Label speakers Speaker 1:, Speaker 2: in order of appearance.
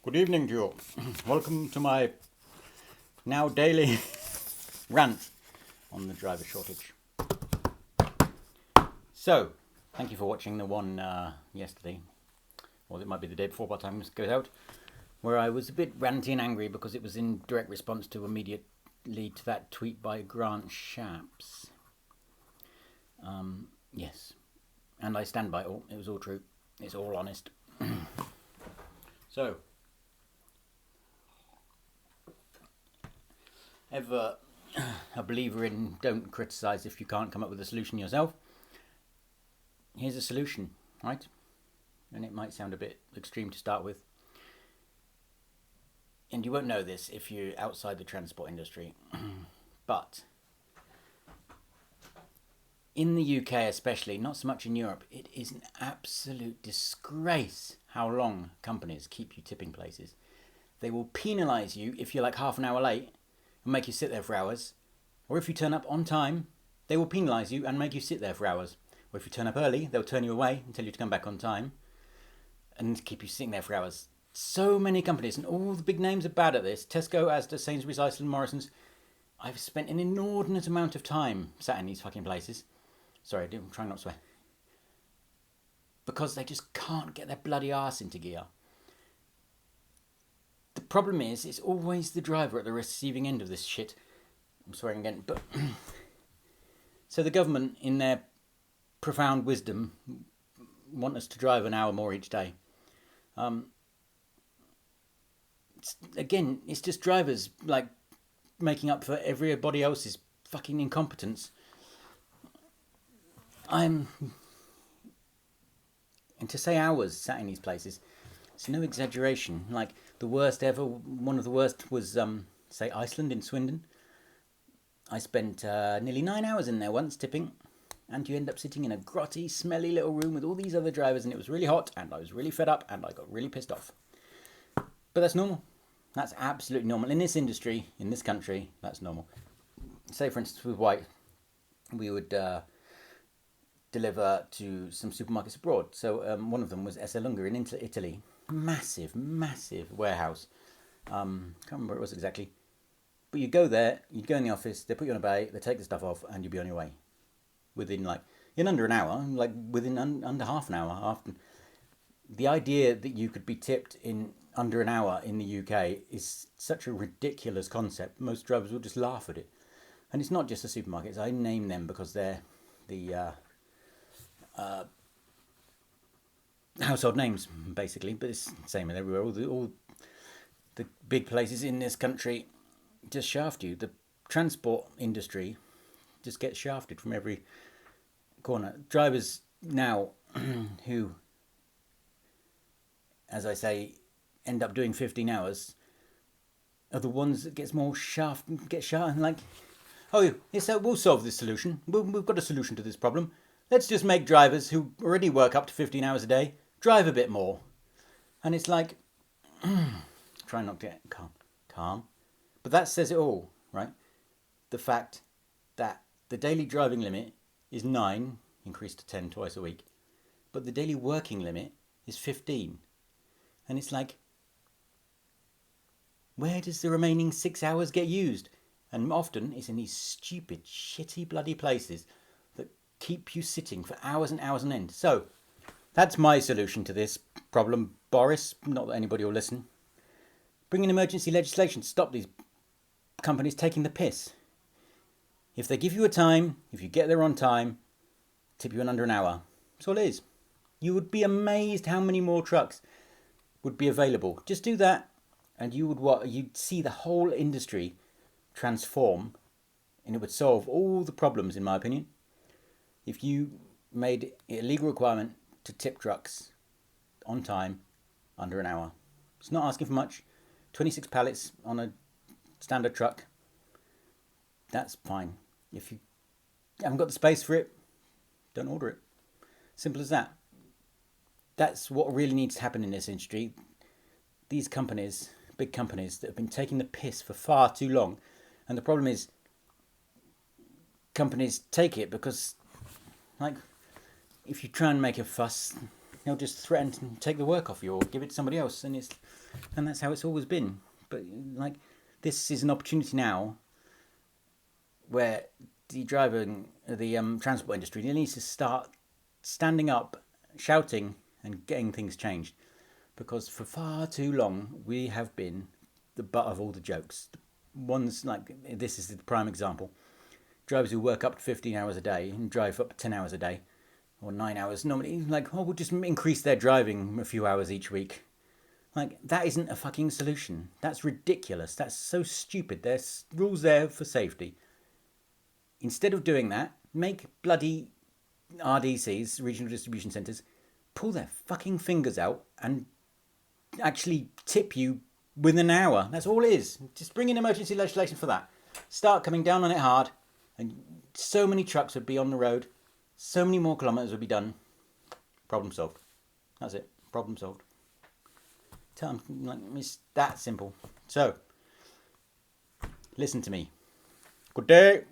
Speaker 1: Good evening to you all. Welcome to my now daily rant on the driver shortage. So, thank you for watching the one yesterday, or it might be the day before by the time this goes out, where I was a bit ranty and angry because it was in direct response to immediately to that tweet by Grant Shapps. Yes, and I stand by it all. It was all true. It's all honest. So, ever a believer in don't criticise if you can't come up with a solution yourself? Here's a solution, right? And it might sound a bit extreme to start with. And you won't know this if you're outside the transport industry. But in the UK especially, not so much in Europe, it is an absolute disgrace how long companies keep you tipping places. They will penalise you if you're like half an hour late and make you sit there for hours. Or if you turn up on time, they will penalise you and make you sit there for hours. Or if you turn up early, they'll turn you away and tell you to come back on time and keep you sitting there for hours. So many companies, and all the big names are bad at this. Tesco, Asda, Sainsbury's, Iceland, Morrison's. I've spent an inordinate amount of time sat in these fucking places. Sorry, I'm trying not to swear. Because they just can't get their bloody arse into gear. The problem is, it's always the driver at the receiving end of this shit. I'm swearing again, but... So the government, in their profound wisdom, want us to drive an hour more each day. It's just drivers, like, making up for everybody else's fucking incompetence. And to say hours sat in these places, it's no exaggeration. Like, the worst ever, one of the worst was, say, Iceland in Swindon. I spent nearly 9 hours in there once tipping, and you end up sitting in a grotty, smelly little room with all these other drivers, and it was really hot, and I was really fed up, and I got really pissed off. But that's normal. That's absolutely normal. In this industry, in this country, that's normal. Say, for instance, with White, we would deliver to some supermarkets abroad. So one of them was Esselunga in Italy. Massive, massive warehouse. Can't remember what it was exactly. But you go there, you'd go in the office, they put you on a bay, they take the stuff off, and you'd be on your way. Within in under an hour, within under half an hour. Often. The idea that you could be tipped in under an hour in the UK is such a ridiculous concept. Most drivers will just laugh at it. And it's not just the supermarkets. I name them because they're the household names, basically. But it's the same everywhere. All the big places in this country just shaft you. The transport industry just gets shafted from every corner. Drivers now who, as I say, end up doing 15 hours are the ones that get shafted, like, oh, yes, we'll solve this solution. We've got a solution to this problem. Let's just make drivers who already work up to 15 hours a day drive a bit more. And it's like, try not to get calm. But that says it all, right? The fact that the daily driving limit is 9, increased to 10 twice a week. But the daily working limit is 15. And it's like, where does the remaining 6 hours get used? And often it's in these stupid, shitty, bloody places that keep you sitting for hours and hours on end. So, that's my solution to this problem, Boris. Not that anybody will listen. Bring in emergency legislation to stop these companies taking the piss. If they give you a time, if you get there on time, tip you in under an hour. That's all it is. You would be amazed how many more trucks would be available. Just do that, and you'd see the whole industry transform, and it would solve all the problems, in my opinion. If you made it a legal requirement to tip trucks on time under an hour. It's not asking for much. 26 pallets on a standard truck. That's fine. If you haven't got the space for it, don't order it. Simple as that. That's what really needs to happen in this industry. These companies, big companies, that have been taking the piss for far too long. And the problem is, companies take it because, like, if you try and make a fuss, they'll just threaten to take the work off you or give it to somebody else, and that's how it's always been. But like, this is an opportunity now where the transport industry needs to start standing up, shouting, and getting things changed. Because for far too long, we have been the butt of all the jokes. Ones like this is the prime example. Drivers who work up to 15 hours a day and drive up to 10 hours a day, or 9 hours, normally, like, oh, we'll just increase their driving a few hours each week. Like, that isn't a fucking solution. That's ridiculous. That's so stupid. There's rules there for safety. Instead of doing that, make bloody RDCs, regional distribution centres, pull their fucking fingers out and actually tip you within an hour. That's all it is. Just bring in emergency legislation for that. Start coming down on it hard, and so many trucks would be on the road, so many more kilometres would be done. Problem solved. That's it. Problem solved. Tell them, like, it's that simple. So, listen to me. Good day.